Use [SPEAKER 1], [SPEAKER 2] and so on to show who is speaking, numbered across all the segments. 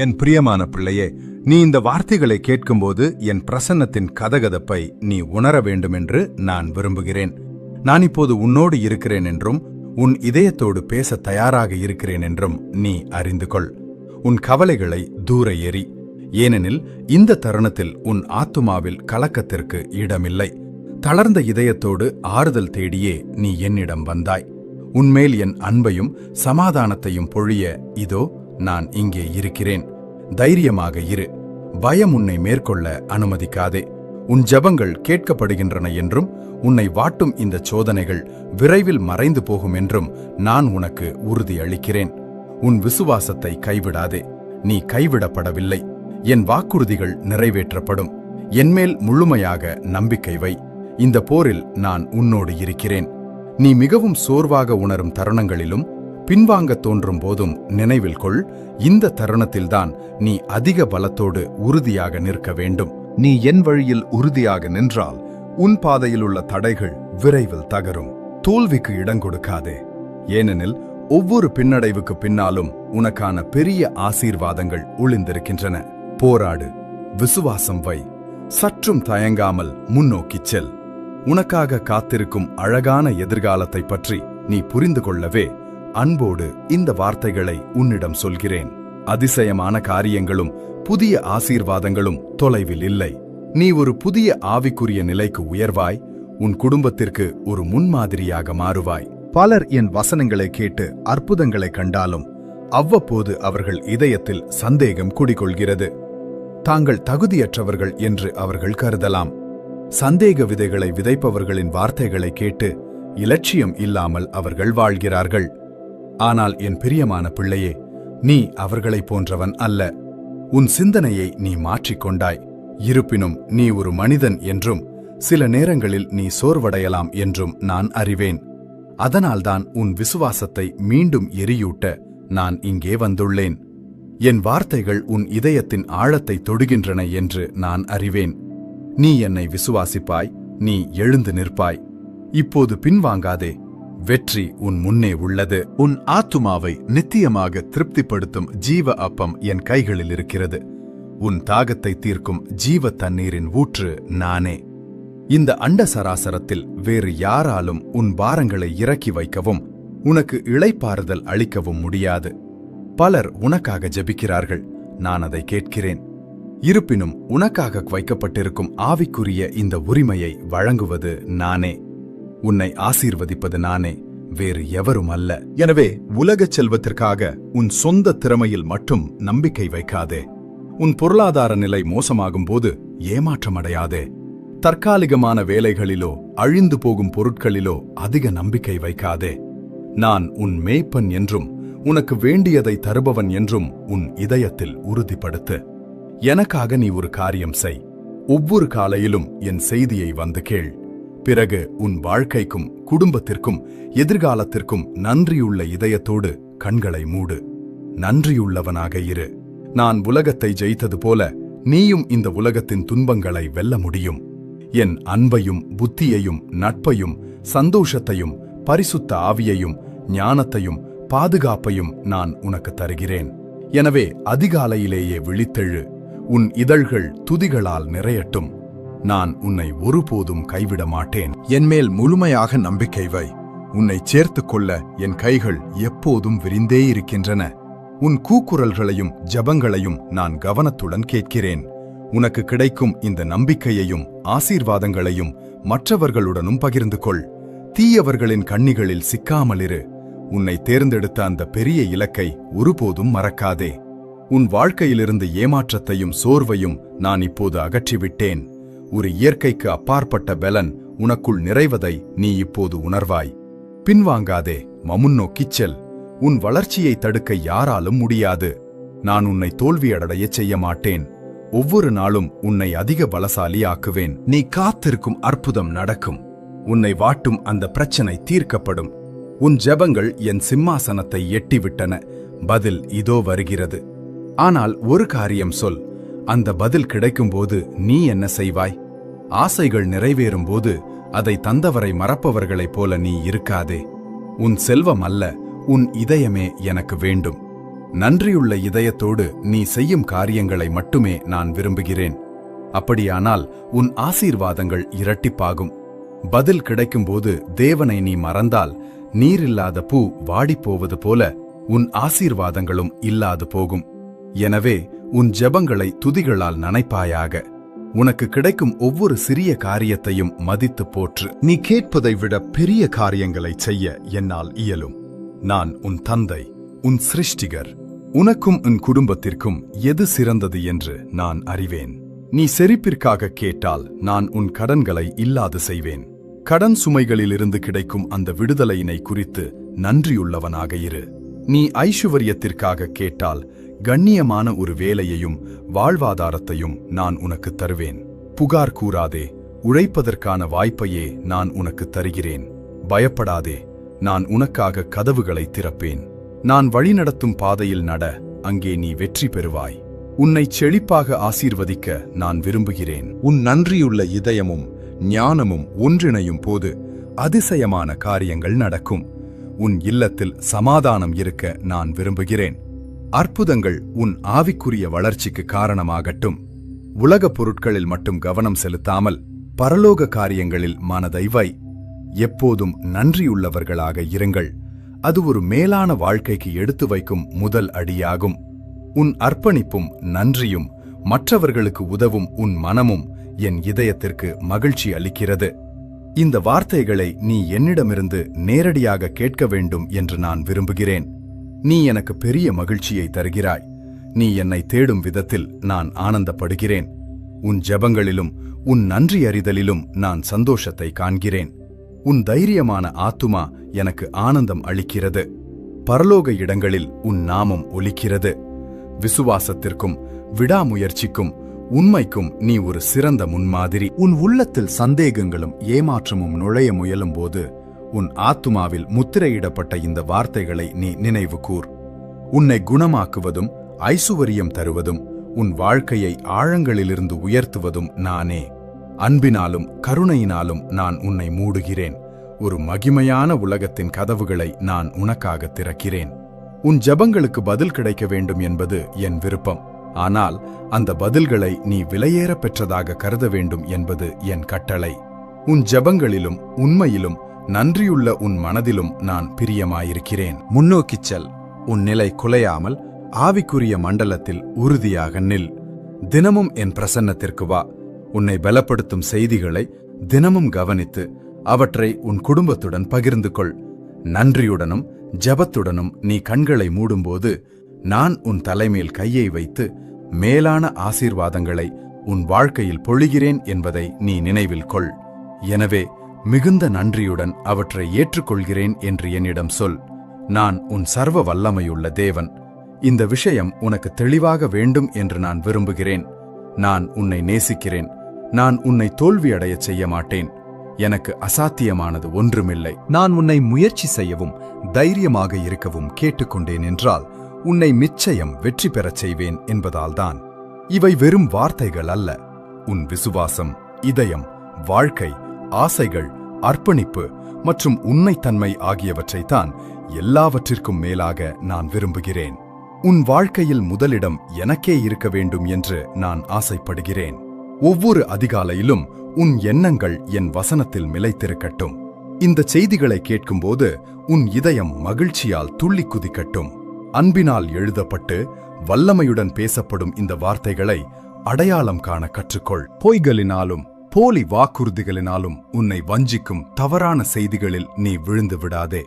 [SPEAKER 1] என் பிரியமான பிள்ளையே, நீ இந்த வார்த்தைகளை கேட்கும்போது என் பிரசன்னத்தின் கதகதப்பை நீ உணர வேண்டுமென்று நான் விரும்புகிறேன். நான் இப்போது உன்னோடு இருக்கிறேன் என்றும் உன் இதயத்தோடு பேச தயாராக இருக்கிறேன் என்றும் நீ அறிந்து கொள். உன் கவலைகளை தூர எறி. ஏனெனில் இந்த தருணத்தில் உன் ஆத்துமாவில் கலக்கத்திற்கு இடமில்லை. தளர்ந்த இதயத்தோடு ஆறுதல் தேடியே நீ என்னிடம் வந்தாய். உன்மேல் என் அன்பையும் சமாதானத்தையும் பொழிய இதோ நான் இங்கே இருக்கிறேன். தைரியமாக இரு. பயம் உன்னை மேற்கொள்ள அனுமதிக்காதே. உன் ஜெபங்கள் கேட்கப்படுகின்றன என்றும் உன்னை வாட்டும் இந்த சோதனைகள் விரைவில் மறைந்து போகும் என்றும் நான் உனக்கு உறுதி அளிக்கிறேன். உன் விசுவாசத்தை கைவிடாதே. நீ கைவிடப்படவில்லை. என் வாக்குறுதிகள் நிறைவேற்றப்படும். என்மேல் முழுமையாக நம்பிக்கை வை. இந்த போரில் நான் உன்னோடு இருக்கிறேன். நீ மிகவும் சோர்வாக உணரும் தருணங்களிலும் பின்வாங்க தோன்றும் போதும் நினைவில் கொள், இந்த தருணத்தில்தான் நீ அதிக பலத்தோடு உறுதியாக நிற்க வேண்டும். நீ என் வழியில் உறுதியாக நின்றால் உன் பாதையில் உள்ள தடைகள் விரைவில் தகரும். தோல்விக்கு இடங்கொடுக்காதே. ஏனெனில் ஒவ்வொரு பின்னடைவுக்கு பின்னாலும் உனக்கான பெரிய ஆசீர்வாதங்கள் ஒளிந்திருக்கின்றன. போராடு, விசுவாசம் வை, சற்றும் தயங்காமல் முன்னோக்கிச் செல். உனக்காக காத்திருக்கும் அழகான எதிர்காலத்தை பற்றி நீ புரிந்து கொள்ளவே அன்போடு இந்த வார்த்தைகளை உன்னிடம் சொல்கிறேன். அதிசயமான காரியங்களும் புதிய ஆசீர்வாதங்களும் தொலைவில் இல்லை. நீ ஒரு புதிய ஆவிக்குரிய நிலைக்கு உயர்வாய். உன் குடும்பத்திற்கு ஒரு முன்மாதிரியாக மாறுவாய். பலர் என் வசனங்களை கேட்டு அற்புதங்களை கண்டாலும் அவ்வப்போது அவர்கள் இதயத்தில் சந்தேகம் குடிகொள்கிறது. தாங்கள் தகுதியற்றவர்கள் என்று அவர்கள் கருதலாம். சந்தேக விதைகளை விதைப்பவர்களின் வார்த்தைகளை கேட்டு இலட்சியம் இல்லாமல் அவர்கள் வாழ்கிறார்கள். ஆனால் என் பிரியமான பிள்ளையே, நீ அவர்களைப் போன்றவன் அல்ல. உன் சிந்தனையை நீ மாற்றிக்கொண்டாய். இருப்பினும் நீ ஒரு மனிதன் என்றும் சில நேரங்களில் நீ சோர்வடையலாம் என்றும் நான் அறிவேன். அதனால்தான் உன் விசுவாசத்தை மீண்டும் எரியூட்ட நான் இங்கே வந்துள்ளேன். என் வார்த்தைகள் உன் இதயத்தின் ஆழத்தை தொடுகின்றன என்று நான் அறிவேன். நீ என்னை விசுவாசிப்பாய். நீ எழுந்து நிற்பாய். இப்போது பின்வாங்காதே. வெற்றி உன் முன்னே உள்ளது. உன் ஆத்துமாவை நித்தியமாக திருப்திப்படுத்தும் ஜீவ அப்பம் என் கைகளில் இருக்கிறது. உன் தாகத்தை தீர்க்கும் ஜீவ தண்ணீரின் ஊற்று நானே. இந்த அண்ட சராசரத்தில் வேறு யாராலும் உன் பாரங்களை இறக்கி வைக்கவும் உனக்கு இளைப்பாறுதல் அளிக்கவும் முடியாது. பலர் உனக்காக ஜெபிக்கிறார்கள். நான் அதை கேட்கிறேன். இருப்பினும் உனக்காக வைக்கப்பட்டிருக்கும் ஆவிக்குரிய இந்த உரிமையை வழங்குவது நானே. உன்னை ஆசீர்வதிப்பது நானே, வேறு எவரும் அல்ல. எனவே உலகச் செல்வத்திற்காக உன் சொந்த திறமையில் மட்டும் நம்பிக்கை வைக்காதே. உன் பொருளாதார நிலை மோசமாகும் போது ஏமாற்றமடையாதே. தற்காலிகமான வேலைகளிலோ அழிந்து போகும் பொருட்களிலோ அதிக நம்பிக்கை வைக்காதே. நான் உன் மேய்ப்பன் என்றும் உனக்கு வேண்டியதை தருபவன் என்றும் உன் இதயத்தில் உறுதிப்படுத்து. எனக்காக நீ ஒரு காரியம் செய். ஒவ்வொரு காலையிலும் என் செய்தியை வந்து கேள். பிறகு உன் வாழ்க்கைக்கும் குடும்பத்திற்கும் எதிர்காலத்திற்கும் நன்றியுள்ள இதயத்தோடு கண்களை மூடு. நன்றியுள்ளவனாக இரு. நான் உலகத்தை ஜெயித்தது போல நீயும் இந்த உலகத்தின் துன்பங்களை வெல்ல முடியும். என் அன்பையும் புத்தியையும் நட்பையும் சந்தோஷத்தையும் பரிசுத்த ஆவியையும் ஞானத்தையும் பாதுகாப்பையும் நான் உனக்கு தருகிறேன். எனவே அதிகாலையிலேயே விழித்தெழு. உன் இதழ்கள் துதிகளால் நிறையட்டும். நான் உன்னை ஒருபோதும் கைவிட மாட்டேன். என்மேல் முழுமையாக நம்பிக்கை வை. உன்னை சேர்த்துக் கொள்ள என் கைகள் எப்போதும் விரிந்தே இருக்கின்றன. உன் கூக்குரல்களையும் ஜபங்களையும் நான் கவனத்துடன் கேட்கிறேன். உனக்கு கிடைக்கும் இந்த நம்பிக்கையையும் ஆசீர்வாதங்களையும் மற்றவர்களுடனும் பகிர்ந்து கொள். தீயவர்களின் கண்ணிகளில் சிக்காமலிரு. உன்னை தேர்ந்தெடுத்த அந்த பெரிய இலக்கை ஒருபோதும் மறக்காதே. உன் வாழ்க்கையிலிருந்து ஏமாற்றத்தையும் சோர்வையும் நான் இப்போது அகற்றிவிட்டேன். ஒரு இயற்கைக்கு அப்பாற்பட்ட பலன் உனக்குள் நிறைவதை நீ இப்போது உணர்வாய். பின்வாங்காதே, முன்னோக்கிச் செல். உன் வளர்ச்சியை தடுக்க யாராலும் முடியாது. நான் உன்னை தோல்வியடையச் செய்ய மாட்டேன். ஒவ்வொரு நாளும் உன்னை அதிக பலசாலி ஆக்குவேன். நீ காத்திருக்கும் அற்புதம் நடக்கும். உன்னை வாட்டும் அந்த பிரச்சனை தீர்க்கப்படும். உன் ஜெபங்கள் என் சிம்மாசனத்தை எட்டிவிட்டன. பதில் இதோ வருகிறது. ஆனால் ஒரு காரியம் சொல். அந்த பதில் கிடைக்கும்போது நீ என்ன செய்வாய்? ஆசைகள் நிறைவேறும்போது அதை தந்தவரை மறப்பவர்களைப் போல நீ இருக்காதே. உன் செல்வம் அல்ல, உன் இதயமே எனக்கு வேண்டும். நன்றியுள்ள இதயத்தோடு நீ செய்யும் காரியங்களை மட்டுமே நான் விரும்புகிறேன். அப்படியானால் உன் ஆசீர்வாதங்கள் இரட்டிப்பாகும். பதில் கிடைக்கும்போது தேவனை நீ மறந்தால் நீரில்லாத பூ வாடிப்போவது போல உன் ஆசீர்வாதங்களும் இல்லாது போகும். எனவே உன் ஜெபங்களை துதிகளால் நனைப்பாயாக. உனக்கு கிடைக்கும் ஒவ்வொரு சிறிய காரியத்தையும் மதித்து போற்று. நீ கேட்பதை விட பெரிய காரியங்களை செய்ய என்னால் இயலும். நான் உன் தந்தை, உன் சிருஷ்டிகர். உனக்கும் உன் குடும்பத்திற்கும் எது சிறந்தது என்று நான் அறிவேன். நீ செழிப்பிற்காக கேட்டால் நான் உன் கடன்களை இல்லாது செய்வேன். கடன் சுமைகளிலிருந்து கிடைக்கும் அந்த விடுதலையினை குறித்து நன்றியுள்ளவனாக இரு. நீ ஐசுவரியத்திற்காக கேட்டால் கண்ணியமான ஒரு வேலையையும் வாழ்வாதாரத்தையும் நான் உனக்கு தருவேன். புகார் கூறாதே, உழைப்பதற்கான வாய்ப்பையே நான் உனக்கு தருகிறேன். பயப்படாதே, நான் உனக்காக கதவுகளை திறப்பேன். நான் வழிநடத்தும் பாதையில் நட, அங்கே நீ வெற்றி பெறுவாய். உன்னை செழிப்பாக ஆசீர்வதிக்க நான் விரும்புகிறேன். உன் நன்றியுள்ள இதயமும் ஞானமும் ஒன்றிணையும் போது அதிசயமான காரியங்கள் நடக்கும். உன் இல்லத்தில் சமாதானம் இருக்க நான் விரும்புகிறேன். அற்புதங்கள் உன் ஆவிக்குரிய வளர்ச்சிக்கு காரணமாகட்டும். உலகப் பொருட்களில் மட்டும் கவனம் செலுத்தாமல் பரலோக காரியங்களில் மனதை வை. எப்போதும் நன்றியுள்ளவர்களாக இருங்கள். அது ஒரு மேலான வாழ்க்கைக்கு எடுத்து வைக்கும் முதல் அடியாகும். உன் அர்ப்பணிப்பும் நன்றியும் மற்றவர்களுக்கு உதவும் உன் மனமும் என் இதயத்திற்கு மகிழ்ச்சி அளிக்கிறது. இந்த வார்த்தைகளை நீ என்னிடமிருந்து நேரடியாக கேட்க வேண்டும் என்று நான் விரும்புகிறேன். நீ எனக்கு பெரிய மகிழ்ச்சியை தருகிறாய். நீ என்னை தேடும் விதத்தில் நான் ஆனந்தப்படுகிறேன். உன் ஜெபங்களிலும் உன் நன்றி அறிதலிலும் நான் சந்தோஷத்தை காண்கிறேன். உன் தைரியமான ஆத்துமா எனக்கு ஆனந்தம் அளிக்கிறது. பரலோக இடங்களில் உன் நாமம் ஒலிக்கிறது. விசுவாசத்திற்கும் விடாமுயற்சிக்கும் உண்மைக்கும் நீ ஒரு சிறந்த முன்மாதிரி. உன் உள்ளத்தில் சந்தேகங்களும் ஏமாற்றமும் நுழைய முயலும்போது உன் ஆத்துமாவில் முத்திரையிடப்பட்ட இந்த வார்த்தைகளை நீ நினைவு கூர். உன்னை குணமாக்குவதும் ஐசுவரியம் தருவதும் உன் வாழ்க்கையை ஆழங்களிலிருந்து உயர்த்துவதும் நானே. அன்பினாலும் கருணையினாலும் நான் உன்னை மூடுகிறேன். ஒரு மகிமையான உலகத்தின் கதவுகளை நான் உனக்காக திறக்கிறேன். உன் ஜெபங்களுக்கு பதில் கிடைக்க வேண்டும் என்பது என் விருப்பம். ஆனால் அந்த பதில்களை நீ விலையேற பெற்றதாக கருத வேண்டும் என்பது என் கட்டளை. உன் ஜெபங்களிலும் உண்மையிலும் நன்றியுள்ள உன் மனதிலும் நான் பிரியமாயிருக்கிறேன். முன்னோக்கிச் செல். உன் நிலை குலையாமல் ஆவிக்குரிய மண்டலத்தில் உறுதியாக நில். தினமும் என் பிரசன்னத்திற்கு வா. உன்னை பலப்படுத்தும் செய்திகளை தினமும் கவனித்து அவற்றை உன் குடும்பத்துடன் பகிர்ந்து கொள். நன்றியுடனும் ஜெபத்துடனும் நீ கண்களை மூடும்போது நான் உன் தலைமேல் கையை வைத்து மேலான ஆசீர்வாதங்களை உன் வாழ்க்கையில் பொழிகிறேன் என்பதை நீ நினைவில் கொள். எனவே மிகுந்த நன்றியுடன் அவற்றை ஏற்றுக்கொள்கிறேன் என்று என்னிடம் சொல். நான் உன் சர்வ வல்லமையுள்ள தேவன். இந்த விஷயம் உனக்கு தெளிவாக வேண்டும் என்று நான் விரும்புகிறேன். நான் உன்னை நேசிக்கிறேன். நான் உன்னை தோல்வியடையச் செய்ய மாட்டேன். எனக்கு அசாத்தியமானது ஒன்றுமில்லை. நான் உன்னை முயற்சி செய்யவும் தைரியமாக இருக்கவும் கேட்டுக்கொண்டேன் என்றால் உன்னை நிச்சயம் வெற்றி பெறச் செய்வேன் என்பதால்தான். இவை வெறும் வார்த்தைகள் அல்ல. உன் விசுவாசம், இதயம், வாழ்க்கை, ஆசைகள், அர்ப்பணிப்பு மற்றும் உண்மைத்தன்மை ஆகியவற்றைத்தான் எல்லாவற்றிற்கும் மேலாக நான் விரும்புகிறேன். உன் வாழ்க்கையில் முதலிடம் எனக்கே இருக்க வேண்டும் என்று நான் ஆசைப்படுகிறேன். ஒவ்வொரு அதிகாலையிலும் உன் எண்ணங்கள் என் வசனத்தில் நிலைத்திருக்கட்டும். இந்த செய்திகளை கேட்கும்போது உன் இதயம் மகிழ்ச்சியால் துள்ளி குதிக்கட்டும். அன்பினால் எழுதப்பட்டு வல்லமையுடன் பேசப்படும் இந்த வார்த்தைகளை அடையாளம் காண கற்றுக்கொள். பொய்களினாலும் போலி வாக்குறுதிகளினாலும் உன்னை வஞ்சிக்கும் தவறான செய்திகளில் நீ விழுந்து விடாதே.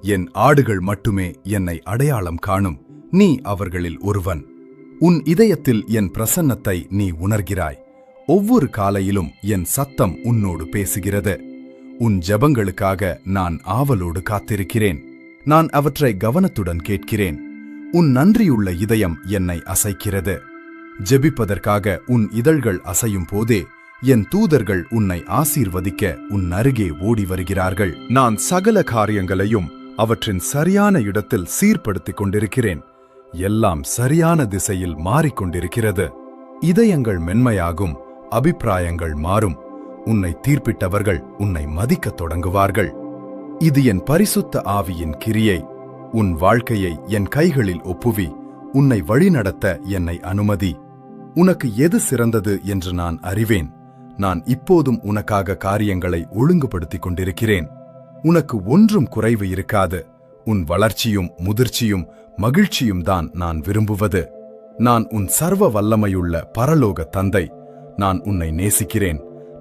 [SPEAKER 1] என் ஆடுகள் மட்டுமே என்னை அடையாளம் காணும். நீ அவர்களில் ஒருவன். உன் இதயத்தில் என் பிரசன்னத்தை நீ உணர்கிறாய். ஒவ்வொரு காலையிலும் என் சத்தம் உன்னோடு பேசுகிறது. உன் ஜெபங்களுக்காக நான் ஆவலோடு காத்திருக்கிறேன். நான் அவற்றை கவனத்துடன் கேட்கிறேன். உன் நன்றியுள்ள இதயம் என்னை அசைக்கிறது. ஜெபிப்பதற்காக உன் இதழ்கள் அசையும் போதே என் தூதர்கள் உன்னை ஆசீர்வதிக்க உன் அருகே ஓடி வருகிறார்கள். நான் சகல காரியங்களையும் அவற்றின் சரியான இடத்தில் சீர்படுத்திக் கொண்டிருக்கிறேன். எல்லாம் சரியான திசையில் மாறிக்கொண்டிருக்கிறது. இதயங்கள் மென்மையாகும், அபிப்பிராயங்கள் மாறும். உன்னை தீர்ப்பிட்டவர்கள் உன்னை மதிக்கத் தொடங்குவார்கள். இது என் பரிசுத்த ஆவியின் கிரியை. உன் வாழ்க்கையை என் கைகளில் ஒப்புவி. உன்னை வழிநடத்த என்னை அனுமதி. உனக்கு எது சிறந்தது என்று நான் அறிவேன். நான் இப்போதும் உனக்காக காரியங்களை ஒழுங்குபடுத்திக் கொண்டிருக்கிறேன். உனக்கு ஒன்றும் குறைவு இருக்காது. உன் வளர்ச்சியும் முதிர்ச்சியும் மகிழ்ச்சியும் தான் நான் விரும்புவது. நான் உன் சர்வ வல்லமையுள்ள பரலோக தந்தை. நான் உன்னை நேசிக்கிறேன்.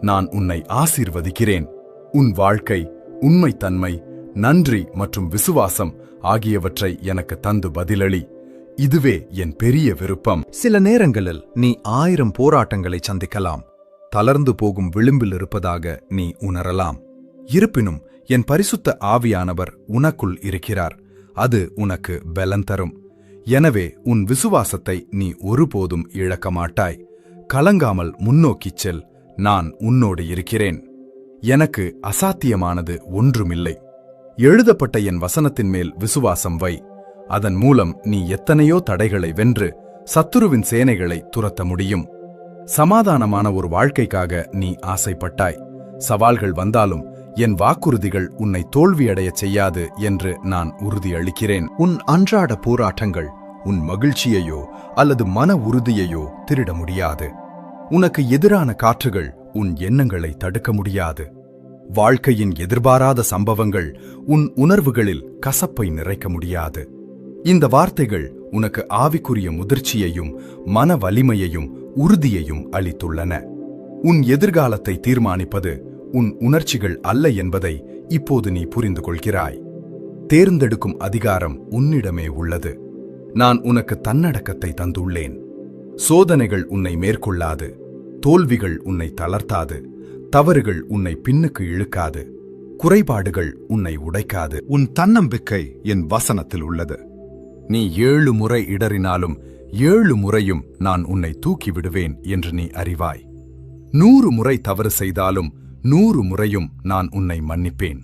[SPEAKER 1] நான் உன்னை ஆசீர்வதிக்கிறேன். உன் வாழ்க்கை, உண்மைத்தன்மை, நன்றி மற்றும் விசுவாசம் ஆகியவற்றை எனக்கு தந்து பதிலளி. இதுவே என் பெரிய விருப்பம்.
[SPEAKER 2] சில நேரங்களில் நீ 1000 போராட்டங்களை சந்திக்கலாம். தளர்ந்து போகும் விளிம்பில் இருப்பதாக நீ உணரலாம். இருப்பினும் என் பரிசுத்த ஆவியானவர் உனக்குள் இருக்கிறார். அது உனக்கு பலன் தரும். எனவே உன் விசுவாசத்தை நீ ஒருபோதும் இழக்க மாட்டாய். கலங்காமல் முன்னோக்கிச் செல். நான் உன்னோடு இருக்கிறேன். எனக்கு அசாத்தியமானது ஒன்றுமில்லை. எழுதப்பட்ட என் வசனத்தின் மேல் விசுவாசம் வை. அதன் மூலம் நீ எத்தனையோ தடைகளை வென்று சத்துருவின் சேனைகளை துரத்த முடியும். சமாதானமான ஒரு வாழ்க்கைக்காக நீ ஆசைப்பட்டாய். சவால்கள் வந்தாலும் என் வாக்குறுதிகள் உன்னை தோல்வியடையச் செய்யாது என்று நான் உறுதியளிக்கிறேன். உன் அன்றாட போராட்டங்கள் உன் மகிழ்ச்சியையோ அல்லது மன உறுதியையோ திருட முடியாது. உனக்கு எதிரான காற்றுகள் உன் எண்ணங்களை தடுக்க முடியாது. வாழ்க்கையின் எதிர்பாராத சம்பவங்கள் உன் உணர்வுகளில் கசப்பை நிறைக்க முடியாது. இந்த வார்த்தைகள் உனக்கு ஆவிக்குரிய முதிர்ச்சியையும் மன வலிமையையும் உறுதியையும் அளித்துள்ளன. உன் எதிர்காலத்தை தீர்மானிப்பது உன் உணர்ச்சிகள் அல்ல என்பதை இப்போது நீ புரிந்து கொள்கிறாய். தேர்ந்தெடுக்கும் அதிகாரம் உன்னிடமே உள்ளது. நான் உனக்கு தன்னடக்கத்தை தந்துள்ளேன். சோதனைகள் உன்னை மேற்கொள்ளாது. தோல்விகள் உன்னை தளர்த்தாது. தவறுகள் உன்னை பின்னுக்கு இழுக்காது. குறைபாடுகள் உன்னை உடைக்காது. உன் தன்னம்பிக்கை என் வசனத்தில் உள்ளது. நீ 7 முறை இடறினாலும் 7 முறையும் நான் உன்னை தூக்கி விடுவேன் என்று நீ அறிவாய். 100 முறை தவறு செய்தாலும் 100 முறையும் நான் உன்னை மன்னிப்பேன்.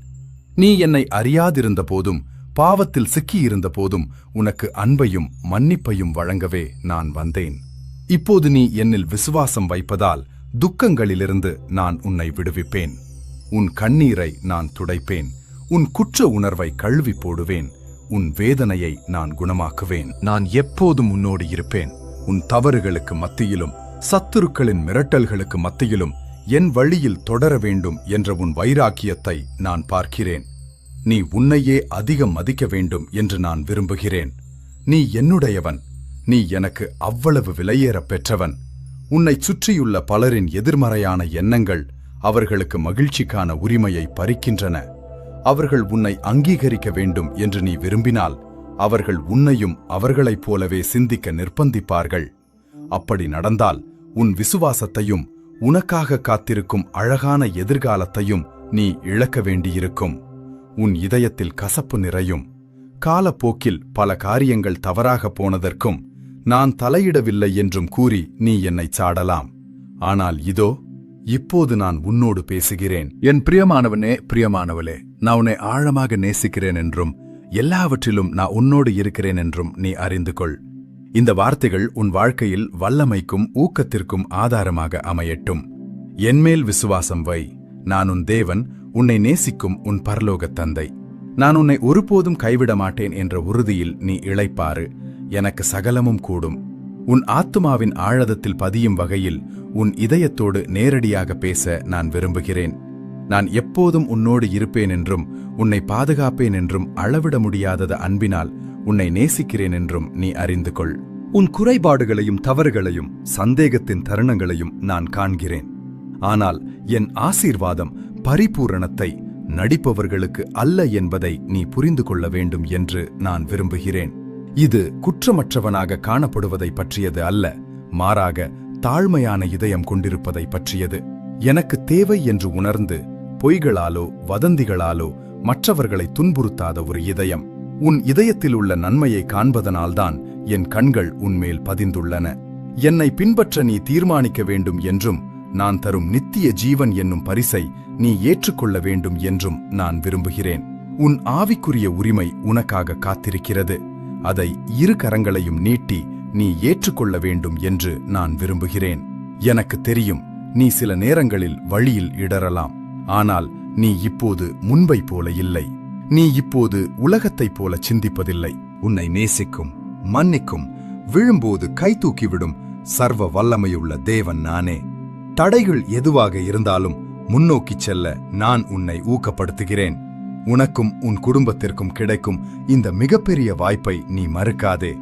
[SPEAKER 2] நீ என்னை அறியாதிருந்த போதும் பாவத்தில் சிக்கியிருந்த போதும் உனக்கு அன்பையும் மன்னிப்பையும் வழங்கவே நான் வந்தேன். இப்போது நீ என்னில் விசுவாசம் வைப்பதால் துக்கங்களிலிருந்து நான் உன்னை விடுவிப்பேன். உன் கண்ணீரை நான் துடைப்பேன். உன் குற்ற உணர்வை கழுவி போடுவேன். உன் வேதனையை நான் குணமாக்குவேன். நான் எப்போதும் உன்னோடு இருப்பேன். உன் தவறுகளுக்கு மத்தியிலும் சத்துருக்களின் மிரட்டல்களுக்கு மத்தியிலும் என் வழியில் தொடர வேண்டும் என்ற உன் வைராக்கியத்தை நான் பார்க்கிறேன். நீ உன்னையே அதிகம் மதிக்க வேண்டும் என்று நான் விரும்புகிறேன். நீ என்னுடையவன். நீ எனக்கு அவ்வளவு விலையேறப் பெற்றவன். உன்னைச் சுற்றியுள்ள பலரின் எதிர்மறையான எண்ணங்கள் அவர்களுக்கு மகிழ்ச்சிக்கான உரிமையை பறிக்கின்றன. அவர்கள் உன்னை அங்கீகரிக்க வேண்டும் என்று நீ விரும்பினால் அவர்கள் உன்னையும் அவர்களைப் போலவே சிந்திக்க நிர்பந்திப்பார்கள். அப்படி நடந்தால் உன் விசுவாசத்தையும் உனக்காக காத்திருக்கும் அழகான எதிர்காலத்தையும் நீ இழக்க வேண்டியிருக்கும். உன் இதயத்தில் கசப்பு நிறையும். காலப்போக்கில் பல காரியங்கள் தவறாக போனதற்கும் நான் தலையிடவில்லை என்றும் கூறி நீ என்னை சாடலாம். ஆனால் இதோ இப்போது நான் உன்னோடு பேசுகிறேன். என் பிரியமானவனே, பிரியமானவளே, நான் உன்னை ஆழமாக நேசிக்கிறேன் என்றும் எல்லாவற்றிலும் நான் உன்னோடு இருக்கிறேன் என்றும் நீ அறிந்து கொள். இந்த வார்த்தைகள் உன் வாழ்க்கையில் வல்லமைக்கும் ஊக்கத்திற்கும் ஆதாரமாக அமையட்டும். என்மேல் விசுவாசம் வை. நான் உன் தேவன், உன்னை நேசிக்கும் உன் பரலோகத் தந்தை. நான் உன்னை ஒருபோதும் கைவிட மாட்டேன் என்ற உறுதியில் நீ இளைப்பாறு. எனக்கு சகலமும் கூடும். உன் ஆத்துமாவின் ஆழத்தில் பதியும் வகையில் உன் இதயத்தோடு நேரடியாக பேச நான் விரும்புகிறேன். நான் எப்போதும் உன்னோடு இருப்பேன் என்றும் உன்னை பாதுகாப்பேன் என்றும் அளவிட முடியாதது அன்பினால் உன்னை நேசிக்கிறேன் என்றும் நீ அறிந்து கொள். உன் குறைபாடுகளையும் தவறுகளையும் சந்தேகத்தின் தருணங்களையும் நான் காண்கிறேன். ஆனால் என் ஆசீர்வாதம் பரிபூரணத்தை நடிப்பவர்களுக்கு அல்ல என்பதை நீ புரிந்து கொள்ள வேண்டும் என்று நான் விரும்புகிறேன். இது குற்றமற்றவனாக காணப்படுவதை பற்றியது அல்ல, மாறாக தாழ்மையான இதயம் கொண்டிருப்பதை பற்றியது. எனக்கு தேவை என்று உணர்ந்து பொய்களாலோ வதந்திகளாலோ மற்றவர்களை துன்புறுத்தாத ஒரு இதயம். உன் இதயத்தில் உள்ள நன்மையை காண்பதனால்தான் என் கண்கள் உன்மேல் பதிந்துள்ளன. என்னை பின்பற்ற நீ தீர்மானிக்க வேண்டும் என்றும் நான் தரும் நித்திய ஜீவன் என்னும் பரிசை நீ ஏற்றுக்கொள்ள வேண்டும் என்றும் நான் விரும்புகிறேன். உன் ஆவிக்குரிய உரிமை உனக்காக காத்திருக்கிறது. அதை 2 கரங்களையும் நீட்டி நீ ஏற்றுக்கொள்ள வேண்டும் என்று நான் விரும்புகிறேன். எனக்கு தெரியும், நீ சில நேரங்களில் வழியில் இடறலாம். ஆனால் நீ இப்போது முன்பை போல இல்லை. நீ இப்போது உலகத்தைப் போல சிந்திப்பதில்லை. உன்னை நேசிக்கும், மன்னிக்கும்,
[SPEAKER 1] விழும்போது கை தூக்கிவிடும் சர்வ வல்லமையுள்ள தேவன் நானே. தடைகள் எதுவாக இருந்தாலும் முன்னோக்கிச் செல்ல நான் உன்னை ஊக்கப்படுத்துகிறேன். உனக்கும் உன் குடும்பத்திற்கும் கிடைக்கும் இந்த மிகப்பெரிய வாய்ப்பை நீ மறுக்காதே.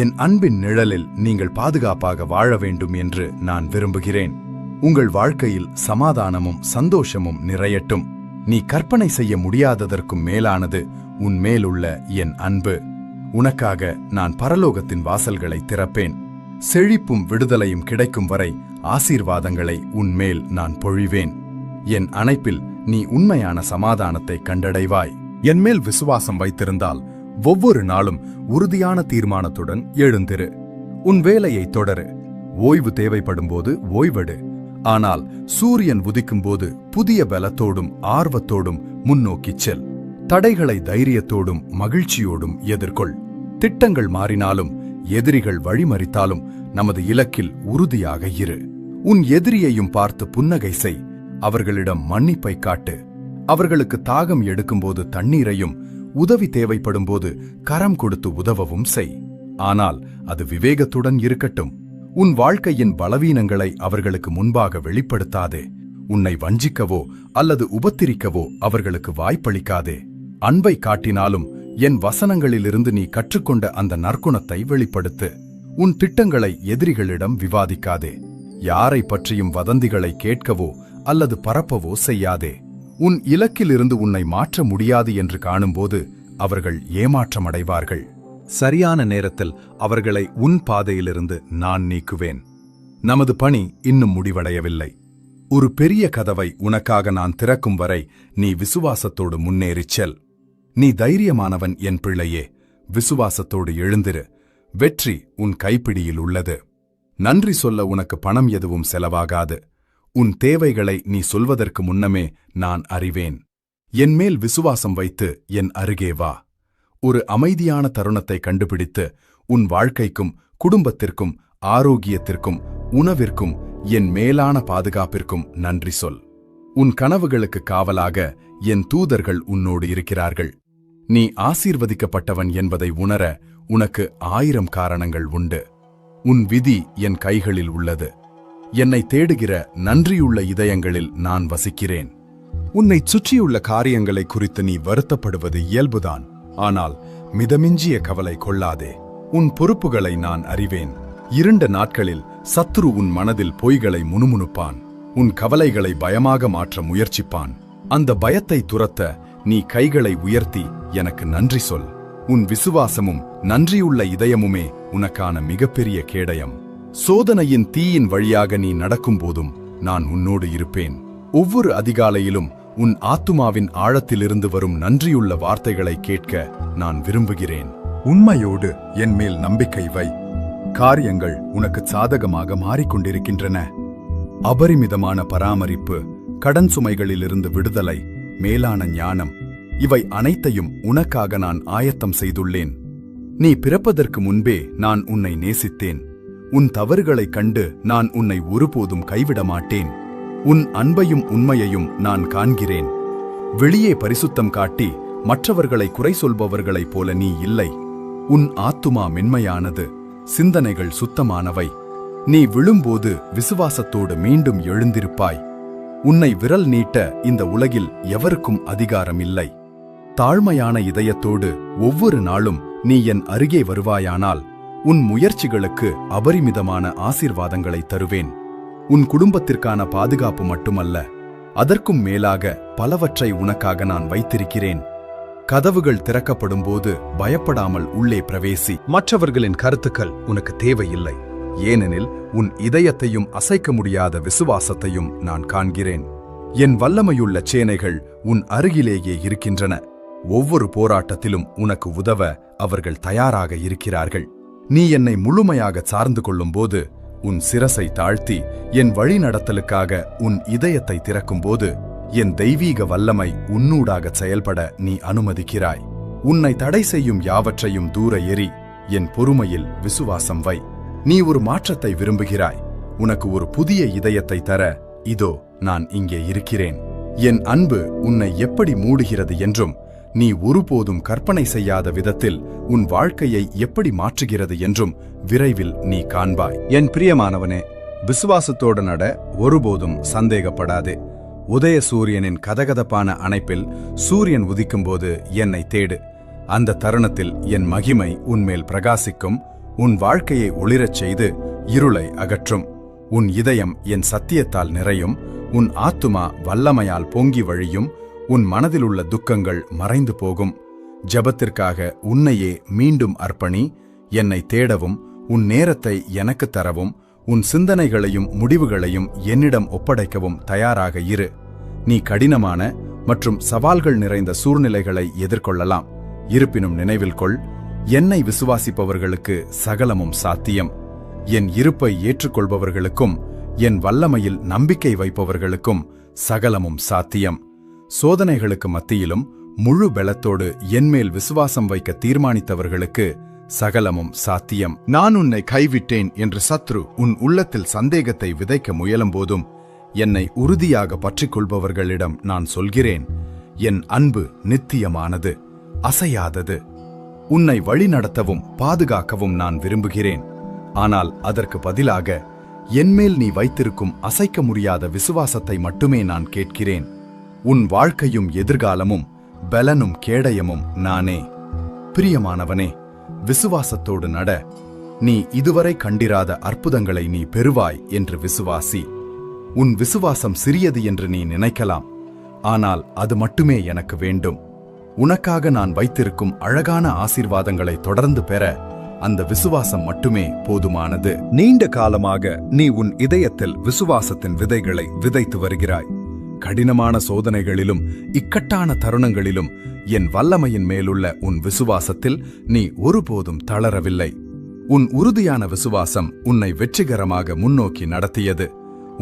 [SPEAKER 1] என் அன்பின் நிழலில் நீங்கள் பாதுகாப்பாக வாழ வேண்டும் என்று நான் விரும்புகிறேன். உங்கள் வாழ்க்கையில் சமாதானமும் சந்தோஷமும் நிறையட்டும். நீ கற்பனை செய்ய முடியாததற்கும் மேலானது உன் மேலுள்ள என் அன்பு. உனக்காக நான் பரலோகத்தின் வாசல்களை திறப்பேன். செழிப்பும் விடுதலையும் கிடைக்கும் வரை ஆசீர்வாதங்களை உன்மேல் நான் பொழிவேன். என் அணைப்பில் நீ உண்மையான சமாதானத்தை கண்டடைவாய். என்மேல் விசுவாசம் வைத்திருந்தால் ஒவ்வொரு நாளும் உறுதியான தீர்மானத்துடன் எழுந்திரு. உன் வேலையை தொடரு. ஓய்வு தேவைப்படும்போது ஓய்வெடு. ஆனால் சூரியன் உதிக்கும்போது புதிய பலத்தோடும் ஆர்வத்தோடும் முன்னோக்கிச் செல். தடைகளை தைரியத்தோடும் மகிழ்ச்சியோடும் எதிர்கொள். திட்டங்கள் மாறினாலும் எதிரிகள் வழிமறித்தாலும் நமது இலக்கில் உறுதியாக இரு. உன் எதிரியையும் பார்த்து புன்னகை செய். அவர்களிடம் மன்னிப்பை காட்டு. அவர்களுக்கு தாகம் எடுக்கும்போது தண்ணீரையும் உதவி தேவைப்படும்போது கரம் கொடுத்து உதவவும் செய். ஆனால் அது விவேகத்துடன் இருக்கட்டும். உன் வாழ்க்கையின் பலவீனங்களை அவர்களுக்கு முன்பாக வெளிப்படுத்தாதே. உன்னை வஞ்சிக்கவோ அல்லது உபத்திரிக்கவோ அவர்களுக்கு வாய்ப்பளிக்காதே. அன்பை காட்டினாலும் என் வசனங்களிலிருந்து நீ கற்றுக்கொண்ட அந்த நற்குணத்தை வெளிப்படுத்து. உன் திட்டங்களை எதிரிகளிடம் விவாதிக்காதே. யாரை பற்றியும் வதந்திகளை கேட்கவோ அல்லது பரப்பவோ செய்யாதே. உன் இலக்கிலிருந்து உன்னை மாற்ற முடியாது என்று காணும்போது அவர்கள் ஏமாற்றமடைவார்கள். சரியான நேரத்தில் அவர்களை உன் பாதையிலிருந்து நான் நீக்குவேன். நமது பணி இன்னும் முடிவடையவில்லை. ஒரு பெரிய கதவை உனக்காக நான் திறக்கும் வரை நீ விசுவாசத்தோடு முன்னேறிச் செல். நீ தைரியமானவன் என் பிள்ளையே. விசுவாசத்தோடு எழுந்திரு. வெற்றி உன் கைப்பிடியில் உள்ளது. நன்றி சொல்ல உனக்கு பணம் எதுவும் செலவாகாது. உன் தேவைகளை நீ சொல்வதற்கு முன்னமே நான் அறிவேன். என்மேல் விசுவாசம் வைத்து என் அருகே வா. ஒரு அமைதியான தருணத்தை கண்டுபிடித்து உன் வாழ்க்கைக்கும் குடும்பத்திற்கும் ஆரோக்கியத்திற்கும் உணவிற்கும் என் மேலான பாதுகாப்பிற்கும் நன்றி சொல். உன் கனவுகளுக்கு காவலாக என் தூதர்கள் உன்னோடு இருக்கிறார்கள். நீ ஆசீர்வதிக்கப்பட்டவன் என்பதை உணர உனக்கு 1000 காரணங்கள் உண்டு. உன் விதி என் கைகளில் உள்ளது. என்னை தேடுகிற நன்றியுள்ள இதயங்களில் நான் வசிக்கிறேன். உன்னைச் சுற்றியுள்ள காரியங்களை குறித்து நீ வருத்தப்படுவது இயல்புதான். ஆனால் மிதமிஞ்சிய கவலை கொள்ளாதே. உன் பொறுப்புகளை நான் அறிவேன். இருண்ட நாட்களில் சத்துரு உன் மனதில் பொய்களை முணுமுணுப்பான். உன் கவலைகளை பயமாக மாற்ற முயற்சிப்பான். அந்த பயத்தை துரத்த நீ கைகளை உயர்த்தி எனக்கு நன்றி சொல். உன் விசுவாசமும் நன்றியுள்ள இதயமுமே உனக்கான மிகப்பெரிய கேடயம். சோதனையின் தீயின் வழியாக நீ நடக்கும்போதும் நான் உன்னோடு இருப்பேன். ஒவ்வொரு அதிகாலையிலும் உன் ஆத்துமாவின் ஆழத்திலிருந்து வரும் நன்றியுள்ள வார்த்தைகளை கேட்க நான் விரும்புகிறேன். உண்மையோடு என்மேல் நம்பிக்கை வை. காரியங்கள் உனக்கு சாதகமாக மாறிக்கொண்டிருக்கின்றன. அபரிமிதமான பராமரிப்பு, கடன் சுமைகளிலிருந்து விடுதலை, மேலான ஞானம், இவை அனைத்தையும் உனக்காக நான் ஆயத்தம் செய்துள்ளேன். நீ பிறப்பதற்கு முன்பே நான் உன்னை நேசித்தேன். உன் தவறுகளைக் கண்டு நான் உன்னை ஒருபோதும் கைவிட மாட்டேன். உன் அன்பையும் உண்மையையும் நான் காண்கிறேன். வெளியே பரிசுத்தம் காட்டி மற்றவர்களை குறை சொல்பவர்களைப் போல நீ இல்லை. உன் ஆத்துமா மென்மையானது, சிந்தனைகள் சுத்தமானவை. நீ விழும்போது விசுவாசத்தோடு மீண்டும் எழுந்திருப்பாய். உன்னை விரல் நீட்ட இந்த உலகில் எவருக்கும் அதிகாரம் இல்லை. தாழ்மையான இதயத்தோடு ஒவ்வொரு நாளும் நீ என் அருகே வருவாயானால் உன் முயற்சிகளுக்கு அபரிமிதமான ஆசீர்வாதங்களை தருவேன். உன் குடும்பத்திற்கான பாதுகாப்பு மட்டுமல்ல, அதற்கும் மேலாக பலவற்றை உனக்காக நான் வைத்திருக்கிறேன். கதவுகள் திறக்கப்படும்போது பயப்படாமல் உள்ளே பிரவேசி. மற்றவர்களின் கருத்துக்கள் உனக்கு தேவையில்லை. ஏனெனில் உன் இதயத்தையும் அசைக்க முடியாத விசுவாசத்தையும் நான் காண்கிறேன். என் வல்லமையுள்ள சேனைகள் உன் அருகிலேயே இருக்கின்றன. ஒவ்வொரு போராட்டத்திலும் உனக்கு உதவ அவர்கள் தயாராக இருக்கிறார்கள். நீ என்னை முழுமையாக சார்ந்து கொள்ளும்போது, உன் சிரசை தாழ்த்தி என் வழிநடத்தலுக்காக உன் இதயத்தை திறக்கும்போது, என் தெய்வீக வல்லமை உன்னூடாக செயல்பட நீ அனுமதிக்கிறாய். உன்னை தடை செய்யும் யாவற்றையும் தூர எறி. என் பொறுமையில் விசுவாசம் வை. நீ ஒரு மாற்றத்தை விரும்புகிறாய். உனக்கு ஒரு புதிய இதயத்தை தர இதோ நான் இங்கே இருக்கிறேன். என் அன்பு உன்னை எப்படி மூடுகிறது என்றும்
[SPEAKER 2] நீ ஒருபோதும் கற்பனை செய்யாத விதத்தில் உன் வாழ்க்கையை எப்படி மாற்றுகிறது என்றும் விரைவில் நீ காண்பாய்.
[SPEAKER 1] என் பிரியமானவனே, விசுவாசத்தோடு நட, ஒருபோதும் சந்தேகப்படாதே. உதய சூரியனின் கதகதப்பான அணைப்பில் சூரியன் உதிக்கும்போது என்னை தேடு. அந்த தருணத்தில் என் மகிமை உன்மேல் பிரகாசிக்கும். உன் வாழ்க்கையை ஒளிரச் செய்து இருளை அகற்றும். உன் இதயம் என் சத்தியத்தால் நிறையும். உன் ஆத்துமா வல்லமையால் பொங்கி வழியும். உன் மனதிலுள்ள துக்கங்கள் மறைந்து போகும். ஜெபத்திற்காக உன்னையே மீண்டும் அர்ப்பணி. என்னை தேடவும் உன் நேரத்தை எனக்குத் தரவும் உன் சிந்தனைகளையும் முடிவுகளையும் என்னிடம் ஒப்படைக்கவும் தயாராக இரு. நீ கடினமான மற்றும் சவால்கள் நிறைந்த சூழ்நிலைகளை எதிர்கொள்ளலாம். இருப்பினும் நினைவில் கொள், என்னை விசுவாசிப்பவர்களுக்கு சகலமும் சாத்தியம். என் இருப்பை ஏற்றுக்கொள்பவர்களுக்கும் என் வல்லமையில் நம்பிக்கை வைப்பவர்களுக்கும் சகலமும் சாத்தியம். சோதனைகளுக்கு மத்தியிலும் முழு பலத்தோடு என்மேல் விசுவாசம் வைக்க தீர்மானித்தவர்களுக்கு சகலமும் சாத்தியம். நான் உன்னை கைவிட்டேன் என்று சத்ரு உன் உள்ளத்தில் சந்தேகத்தை விதைக்க முயலும்போதும் என்னை உறுதியாக பற்றிக்கொள்பவர்களிடம் நான் சொல்கிறேன், என் அன்பு நித்தியமானது, அசையாதது. உன்னை வழிநடத்தவும் பாதுகாக்கவும் நான் விரும்புகிறேன். ஆனால் அதற்கு பதிலாக என்மேல் நீ வைத்திருக்கும் அசைக்க முடியாத விசுவாசத்தை மட்டுமே நான் கேட்கிறேன். உன் வாழ்க்கையும் எதிர்காலமும் பலனும் கேடயமும் நானே. பிரியமானவனே, விசுவாசத்தோடு நட. நீ இதுவரை கண்டிராத அற்புதங்களை நீ பெறுவாய் என்று விசுவாசி. உன் விசுவாசம் சிறியது என்று நீ நினைக்கலாம், ஆனால் அது மட்டுமே எனக்கு வேண்டும். உனக்காக நான் வைத்திருக்கும் அழகான ஆசீர்வாதங்களை தொடர்ந்து பெற அந்த விசுவாசம் மட்டுமே போதுமானது.
[SPEAKER 2] நீண்ட காலமாக நீ உன் இதயத்தில் விசுவாசத்தின் விதைகளை விதைத்து வருகிறாய். கடினமான சோதனைகளிலும் இக்கட்டான தருணங்களிலும் என் வல்லமையின் மேலுள்ள உன் விசுவாசத்தில் நீ ஒருபோதும் தளரவில்லை. உன் உறுதியான விசுவாசம் உன்னை வெற்றிகரமாக முன்னோக்கி நடத்தியது.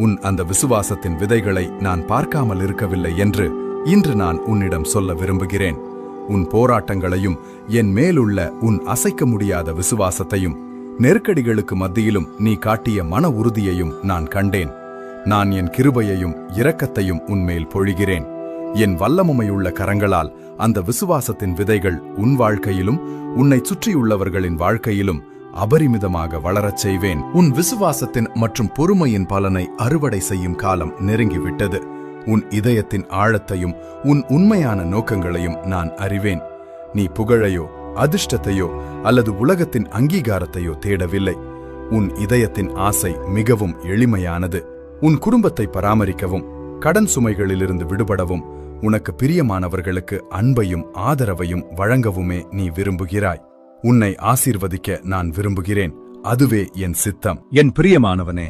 [SPEAKER 2] உன் அந்த விசுவாசத்தின் விதைகளை நான் பார்க்காமல் இருக்கவில்லை என்று இன்று நான் உன்னிடம் சொல்ல விரும்புகிறேன். உன் போராட்டங்களையும் என் மேலுள்ள உன் அசைக்க முடியாத விசுவாசத்தையும் நெருக்கடிகளுக்கு மத்தியிலும் நீ காட்டிய மன உறுதியையும் நான் கண்டேன். நான் என் கிருபையையும் இரக்கத்தையும் உன்மேல் பொழிகிறேன். என் வல்லமையுள்ள கரங்களால் அந்த விசுவாசத்தின் விதைகள் உன் வாழ்க்கையிலும் உன்னை சுற்றியுள்ளவர்களின் வாழ்க்கையிலும் அபரிமிதமாக வளரச் செய்வேன். உன் விசுவாசத்தின் மற்றும் பொறுமையின் பலனை அறுவடை செய்யும் காலம் நெருங்கிவிட்டது. உன் இதயத்தின் ஆழத்தையும் உன் உண்மையான நோக்கங்களையும் நான் அறிவேன். நீ புகழையோ அதிர்ஷ்டத்தையோ அல்லது உலகத்தின் அங்கீகாரத்தையோ தேடவில்லை. உன் இதயத்தின் ஆசை மிகவும் எளிமையானது. உன் குடும்பத்தை பராமரிக்கவும் கடன் சுமைகளிலிருந்து விடுபடவும் உனக்கு பிரியமானவர்களுக்கு அன்பையும் ஆதரவையும் வழங்கவுமே நீ விரும்புகிறாய். உன்னை ஆசீர்வதிக்க நான் விரும்புகிறேன். அதுவே என் சித்தம்.
[SPEAKER 1] என் பிரியமானவனே,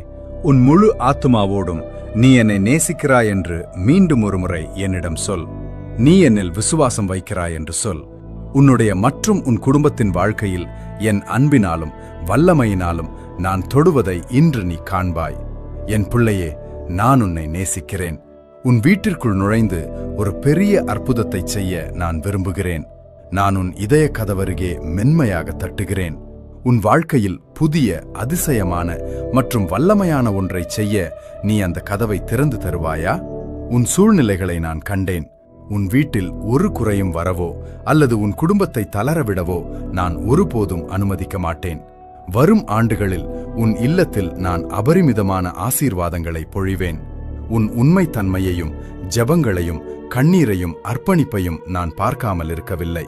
[SPEAKER 1] உன் முழு ஆத்துமாவோடும் நீ என்னை நேசிக்கிறாய் என்று மீண்டும் ஒருமுறை என்னிடம் சொல். நீ என்னில் விசுவாசம் வைக்கிறாய் என்று சொல். உன்னுடைய மற்றும் உன் குடும்பத்தின் வாழ்க்கையில் என் அன்பினாலும் வல்லமையினாலும் நான் தொடுவதை இன்று நீ காண்பாய். என் பிள்ளையே, நான் உன்னை நேசிக்கிறேன். உன் வீட்டிற்குள் நுழைந்து ஒரு பெரிய அற்புதத்தை செய்ய நான் விரும்புகிறேன். நான் உன் இதய கதவருகே மென்மையாக தட்டுகிறேன். உன் வாழ்க்கையில் புதிய அதிசயமான மற்றும் வல்லமையான ஒன்றை செய்ய நீ அந்த கதவை திறந்து தருவாயா? உன் சூழ்நிலைகளை நான் கண்டேன். உன் வீட்டில் ஒரு குறையும் வரவோ அல்லது உன் குடும்பத்தை தளரவிடவோ நான் ஒருபோதும் அனுமதிக்க மாட்டேன். வரும் ஆண்டுகளில் உன் இல்லத்தில் நான் அபரிமிதமான ஆசீர்வாதங்களை பொழிவேன். உன் உண்மைத்தன்மையையும் ஜெபங்களையும் கண்ணீரையும் அர்ப்பணிப்பையும் நான் பார்க்காமல் இருக்கவில்லை.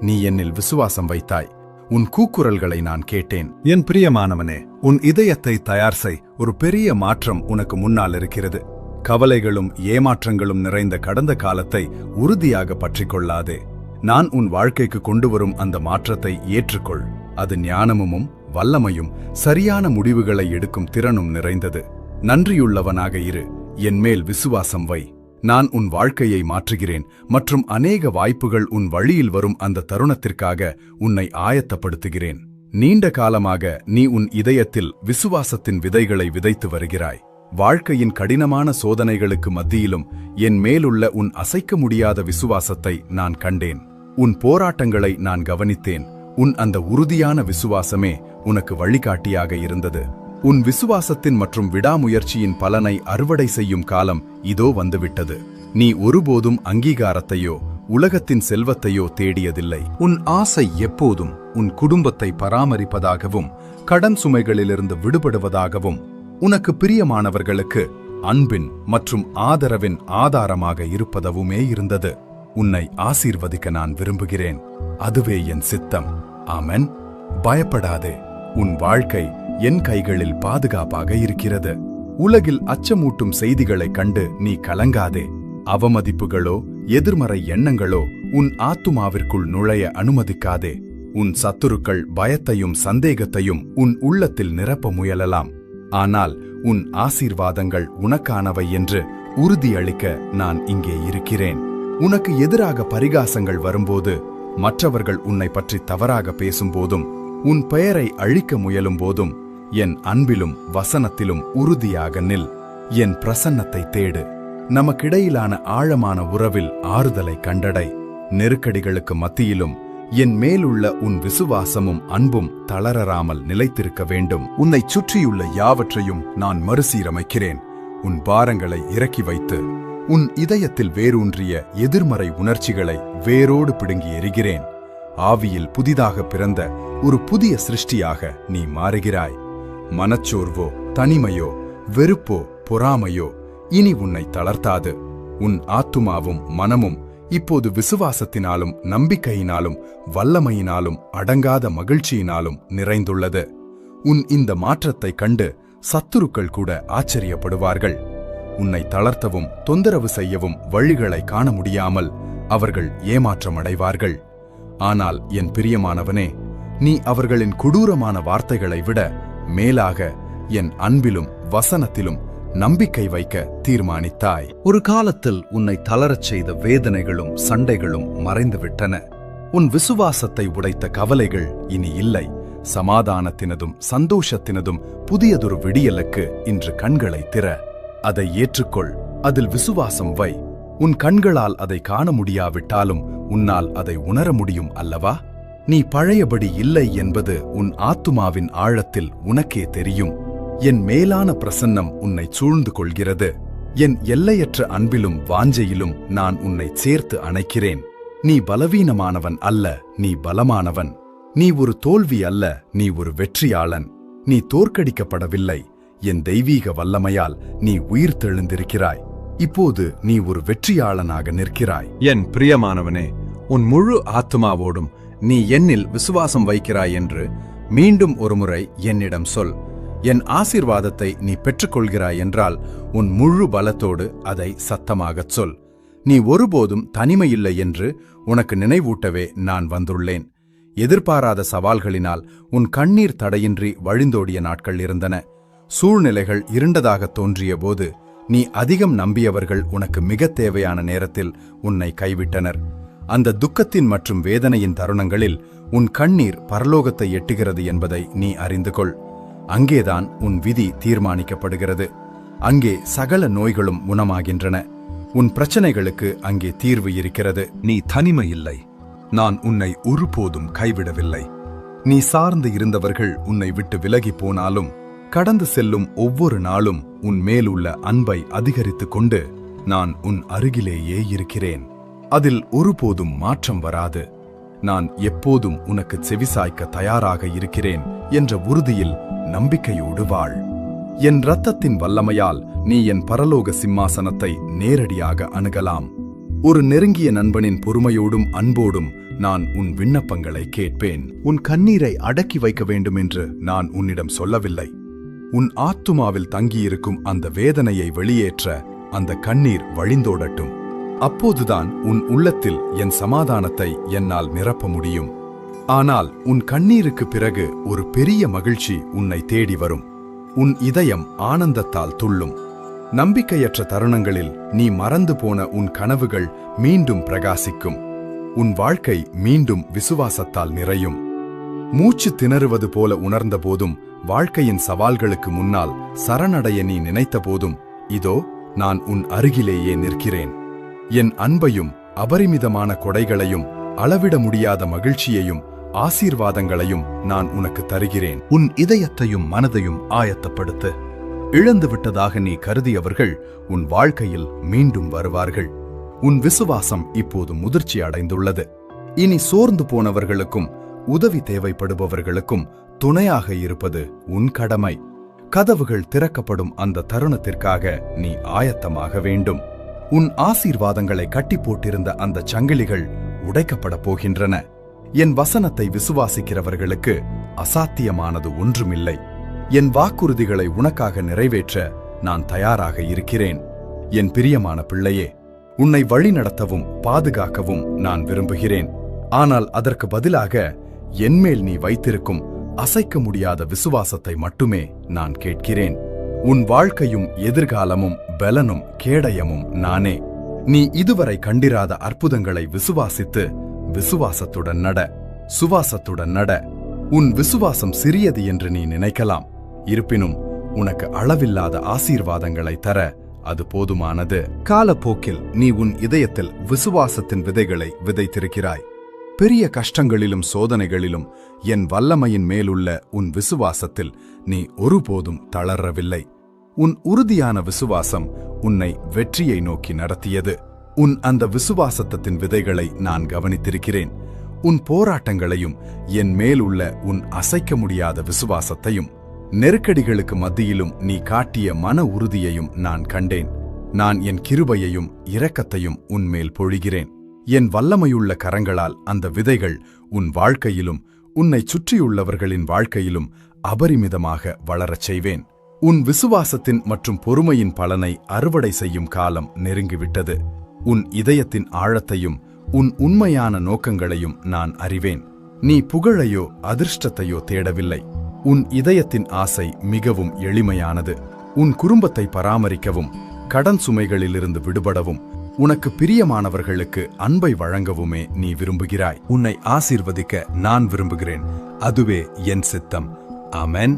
[SPEAKER 1] நீ என்னில் விசுவாசம் வைத்தாய். உன் கூக்குரல்களை நான் கேட்டேன்.
[SPEAKER 2] என் பிரியமானவனே, உன் இதயத்தை தயார் செய். ஒரு பெரிய மாற்றம் உனக்கு முன்னால் இருக்கிறது. கவலைகளும் ஏமாற்றங்களும் நிறைந்த கடந்த காலத்தை உறுதியாக பற்றிக்கொள்ளாதே. நான் உன் வாழ்க்கைக்கு கொண்டு வரும் அந்த மாற்றத்தை ஏற்றுக்கொள். அது ஞானமும் வல்லமையும் சரியான முடிவுகளை எடுக்கும் திறனும் நிறைந்தது. நன்றியுள்ளவனாக இரு. என் மேல் விசுவாசம் வை. நான் உன் வாழ்க்கையை மாற்றுகிறேன் மற்றும் அநேக வாய்ப்புகள் உன் வழியில் வரும் அந்த தருணத்திற்காக உன்னை ஆயத்தப்படுத்துகிறேன். நீண்ட காலமாக நீ உன் இதயத்தில் விசுவாசத்தின் விதைகளை விதைத்து வருகிறாய். வாழ்க்கையின் கடினமான சோதனைகளுக்கு மத்தியிலும் என் மேலுள்ள உன் அசைக்க முடியாத விசுவாசத்தை நான் கண்டேன். உன் போராட்டங்களை நான் கவனித்தேன். உன் அந்த உறுதியான விசுவாசமே உனக்கு வழிகாட்டியாக இருந்தது. உன் விசுவாசத்தின் மற்றும் விடாமுயற்சியின் பலனை அறுவடை செய்யும் காலம் இதோ வந்துவிட்டது. நீ ஒருபோதும் அங்கீகாரத்தையோ உலகத்தின் செல்வத்தையோ தேடியதில்லை. உன் ஆசை எப்போதும் உன் குடும்பத்தை பராமரிப்பதாகவும் கடன் சுமைகளிலிருந்து விடுபடுவதாகவும் உனக்கு பிரியமானவர்களுக்கு அன்பின் மற்றும் ஆதரவின் ஆதாரமாக இருப்பதவுமே இருந்தது. உன்னை ஆசீர்வதிக்க நான் விரும்புகிறேன். அதுவே என் சித்தம். ஆமென். பயப்படாதே. உன் வாழ்க்கை என் கைகளில் பாதுகாப்பாக இருக்கிறது. உலகில் அச்சமூட்டும் செய்திகளைக் கண்டு நீ கலங்காதே. அவமதிப்புகளோ எதிர்மறை எண்ணங்களோ உன் ஆத்துமாவிற்குள் நுழைய அனுமதிக்காதே. உன் சத்துருக்கள் பயத்தையும் சந்தேகத்தையும் உன் உள்ளத்தில் நிரப்ப முயலலாம். ஆனால் உன் ஆசீர்வாதங்கள் உனக்கானவை என்று உறுதியளிக்க நான் இங்கே இருக்கிறேன். உனக்கு எதிராக பரிகாசங்கள் வரும்போது, மற்றவர்கள் உன்னை பற்றி தவறாக பேசும்போதும், உன் பெயரை அழிக்க முயலும் போதும், என் அன்பிலும் வசனத்திலும் உறுதியாக நில். என் பிரசன்னத்தை தேடு. நமக்கிடையிலான ஆழமான உறவில் ஆறுதலை கண்டடை. நெருக்கடிகளுக்கு மத்தியிலும் என் மேலுள்ள உன் விசுவாசமும் அன்பும் தளராமல் நிலைத்திருக்க வேண்டும். உன்னைச் சுற்றியுள்ள யாவற்றையும் நான் மறுசீரமைக்கிறேன். உன் பாரங்களை இறக்கி வைத்து உன் இதயத்தில் வேரூன்றிய எதிர்மறை உணர்ச்சிகளை வேரோடு பிடுங்கி எறிகிறேன். ஆவியில் புதிதாக பிறந்த ஒரு புதிய சிருஷ்டியாக நீ மாறுகிறாய். மனச்சோர்வோ தனிமையோ வெறுப்போ பொறாமையோ இனி உன்னை தளர்த்தாது. உன் ஆத்துமாவும் மனமும் இப்போது விசுவாசத்தினாலும் நம்பிக்கையினாலும் வல்லமையினாலும் அடங்காத மகிழ்ச்சியினாலும் நிறைந்துள்ளது. உன் இந்த மாற்றத்தைக் கண்டு சத்துருக்கள் கூட ஆச்சரியப்படுவார்கள். உன்னை தளர்த்தவும் தொந்தரவு செய்யவும் வழிகளை காண முடியாமல் அவர்கள் ஏமாற்றமடைவார்கள். ஆனால் என் பிரியமானவனே, நீ அவர்களின் கொடூரமான வார்த்தைகளை விட மேலாக என் அன்பிலும் வசனத்திலும் நம்பிக்கை வைக்க தீர்மானித்தாய். ஒரு காலத்தில் உன்னை தளரச் செய்த வேதனைகளும் சண்டைகளும் மறைந்துவிட்டன. உன் விசுவாசத்தை உடைத்த கவலைகள் இனி இல்லை. சமாதானத்தினதும் சந்தோஷத்தினதும் புதியதொரு விடியலுக்கு இன்று கண்களை திற. அதை ஏற்றுக்கொள். அதில் விசுவாசம் வை. உன் கண்களால் அதை காண முடியாவிட்டாலும் உன்னால் அதை உணர முடியும் அல்லவா? நீ பழையபடி இல்லை என்பது உன் ஆத்துமாவின் ஆழத்தில் உனக்கே தெரியும். என் மேலான பிரசன்னம் உன்னை சூழ்ந்து கொள்கிறது. என் எல்லையற்ற அன்பிலும் வாஞ்சையிலும் நான் உன்னை சேர்த்து அணைக்கிறேன். நீ பலவீனமானவன் அல்ல, நீ பலமானவன். நீ ஒரு தோல்வி அல்ல, நீ ஒரு வெற்றியாளன். நீ தோற்கடிக்கப்படவில்லை. என் தெய்வீக வல்லமையால் நீ உயிர் தெழுந்திருக்கிறாய். இப்போது நீ ஒரு வெற்றியாளனாக நிற்கிறாய். என் பிரியமானவனே, உன் முழு ஆத்துமாவோடும் நீ என்னில் விசுவாசம் வைக்கிறாய் என்று மீண்டும் ஒருமுறை என்னிடம் சொல். என் ஆசீர்வாதத்தை நீ பெற்றுக்கொள்கிறாய் என்றால் உன் முழு பலத்தோடு அதை சத்தமாகச் சொல். நீ ஒருபோதும் தனிமையில்லை என்று உனக்கு நினைவூட்டவே நான் வந்துள்ளேன். எதிர்பாராத சவால்களினால் உன் கண்ணீர் தடையின்றி வழிந்தோடிய நாட்கள் இருந்தன. சூழ்நிலைகள் இருண்டதாக தோன்றிய போது நீ அதிகம் நம்பியவர்கள் உனக்கு மிக தேவையான நேரத்தில் உன்னை கைவிட்டனர். அந்த துக்கத்தின் மற்றும் வேதனையின் தருணங்களில் உன் கண்ணீர் பரலோகத்தை எட்டுகிறது என்பதை நீ அறிந்து கொள். அங்கேதான் உன் விதி தீர்மானிக்கப்படுகிறது. அங்கே சகல நோய்களும் குணமாகின்றன. உன் பிரச்சனைகளுக்கு அங்கே தீர்வு இருக்கிறது. நீ தனிமை இல்லை. நான் உன்னை ஒருபோதும் கைவிடவில்லை. நீ சார்ந்து இருந்தவர்கள் உன்னை விட்டு விலகி போனாலும் கடந்து செல்லும் ஒவ்வொரு நாளும் உன் மேலுள்ள அன்பை அதிகரித்துக் கொண்டு நான் உன் அருகிலேயே இருக்கிறேன். அதில் ஒருபோதும் மாற்றம் வராது. நான் எப்போதும் உனக்கு செவிசாய்க்க தயாராக இருக்கிறேன் என்ற உறுதியில் நம்பிக்கையோடு வாழ். என் இரத்தத்தின் வல்லமையால் நீ என் பரலோக சிம்மாசனத்தை நேரடியாக அணுகலாம். ஒரு நெருங்கிய நண்பனின் பொறுமையோடும் அன்போடும் நான் உன் விண்ணப்பங்களை கேட்பேன். உன் கண்ணீரை அடக்கி வைக்க வேண்டும் என்று நான் உன்னிடம் சொல்லவில்லை. உன் ஆத்துமாவில் தங்கியிருக்கும் அந்த வேதனையை வெளியேற்ற அந்த கண்ணீர் வழிந்தோடட்டும். அப்போதுதான் உன் உள்ளத்தில் என் சமாதானத்தை என்னால் நிரப்ப முடியும். ஆனால் உன் கண்ணீருக்கு பிறகு ஒரு பெரிய மகிழ்ச்சி உன்னை தேடி வரும். உன் இதயம் ஆனந்தத்தால் துள்ளும். நம்பிக்கையற்ற தருணங்களில் நீ மறந்து போன உன் கனவுகள் மீண்டும் பிரகாசிக்கும். உன் வாழ்க்கை மீண்டும் விசுவாசத்தால் நிறையும். மூச்சு திணறுவது போல உணர்ந்த போதும், வாழ்க்கையின் சவால்களுக்கு முன்னால் சரணடைய நீ நினைத்த போதும், இதோ நான் உன் அருகிலேயே நிற்கிறேன். என் அன்பையும் அபரிமிதமான கொடைகளையும் அளவிட முடியாத மகிழ்ச்சியையும் ஆசீர்வாதங்களையும் நான் உனக்கு தருகிறேன். உன் இதயத்தையும் மனதையும் ஆயத்தப்படுத்து. இழந்துவிட்டதாக நீ கருதியவர்கள் உன் வாழ்க்கையில் மீண்டும் வருவார்கள். உன் விசுவாசம் இப்போது முதிர்ச்சி அடைந்துள்ளது. இனி சோர்ந்து போனவர்களுக்கும் உதவி தேவைப்படுபவர்களுக்கும் துணையாக இருப்பது உன் கடமை. கதவுகள் திறக்கப்படும் அந்த தருணத்திற்காக நீ ஆயத்தமாக வேண்டும். உன் ஆசீர்வாதங்களை கட்டி போட்டிருந்த அந்த சங்கிலிகள் உடைக்கப்பட போகின்றன. என் வசனத்தை விசுவாசிக்கிறவர்களுக்கு அசாத்தியமானது ஒன்றுமில்லை. என் வாக்குறுதிகளை உனக்காக நிறைவேற்ற நான் தயாராக இருக்கிறேன். என் பிரியமான பிள்ளையே, உன்னை வழிநடத்தவும் பாதுகாக்கவும் நான் விரும்புகிறேன். ஆனால் அதற்கு பதிலாக என்மேல் நீ வைத்திருக்கும் அசைக்க முடியாத விசுவாசத்தை மட்டுமே நான் கேட்கிறேன். உன் வாழ்க்கையும் எதிர்காலமும் பலனும் கேடயமும் நானே. நீ இதுவரை கண்டிராத அற்புதங்களை விசுவாசித்து விசுவாசத்துடன் நட, சுவாசத்துடன் நட. உன் விசுவாசம் சிறியது என்று நீ நினைக்கலாம். இருப்பினும் உனக்கு அளவில்லாத ஆசீர்வாதங்களை தர அது போதுமானது. காலப்போக்கில் நீ உன் இதயத்தில் விசுவாசத்தின் விதைகளை விதைத்திருக்கிறாய். பெரிய கஷ்டங்களிலும் சோதனைகளிலும் என் வல்லமையின் மேலுள்ள உன் விசுவாசத்தில் நீ ஒருபோதும் தளரவில்லை. உன் உறுதியான விசுவாசம் உன்னை வெற்றியை நோக்கி நடத்தியது. உன் அந்த விசுவாசத்தின் விதைகளை நான் கவனித்திருக்கிறேன். உன் போராட்டங்களையும் என் மேலுள்ள உன் அசைக்க முடியாத விசுவாசத்தையும் நெருக்கடிகளுக்கு மத்தியிலும் நீ காட்டிய மன உறுதியையும் நான் கண்டேன். நான் என் கிருபையையும் இரக்கத்தையும் உன்மேல் பொழிகிறேன். என் வல்லமையுள்ள கரங்களால் அந்த விதைகள் உன் வாழ்க்கையிலும் உன்னை சுற்றியுள்ளவர்களின் வாழ்க்கையிலும் அபரிமிதமாக வளரச் செய்வேன். உன் விசுவாசத்தின் மற்றும் பொறுமையின் பலனை அறுவடை செய்யும் காலம் நெருங்கிவிட்டது. உன் இதயத்தின் ஆழத்தையும் உன் உண்மையான நோக்கங்களையும் நான் அறிவேன். நீ புகழையோ அதிர்ஷ்டத்தையோ தேடவில்லை. உன் இதயத்தின் ஆசை மிகவும் எளிமையானது. உன் குடும்பத்தை பராமரிக்கவும், கடன் சுமைகளிலிருந்து விடுபடவும், உனக்கு பிரியமானவர்களுக்கு அன்பை வழங்கவுமே நீ விரும்புகிறாய். உன்னை ஆசீர்வதிக்க நான் விரும்புகிறேன். அதுவே என் சித்தம். ஆமென்.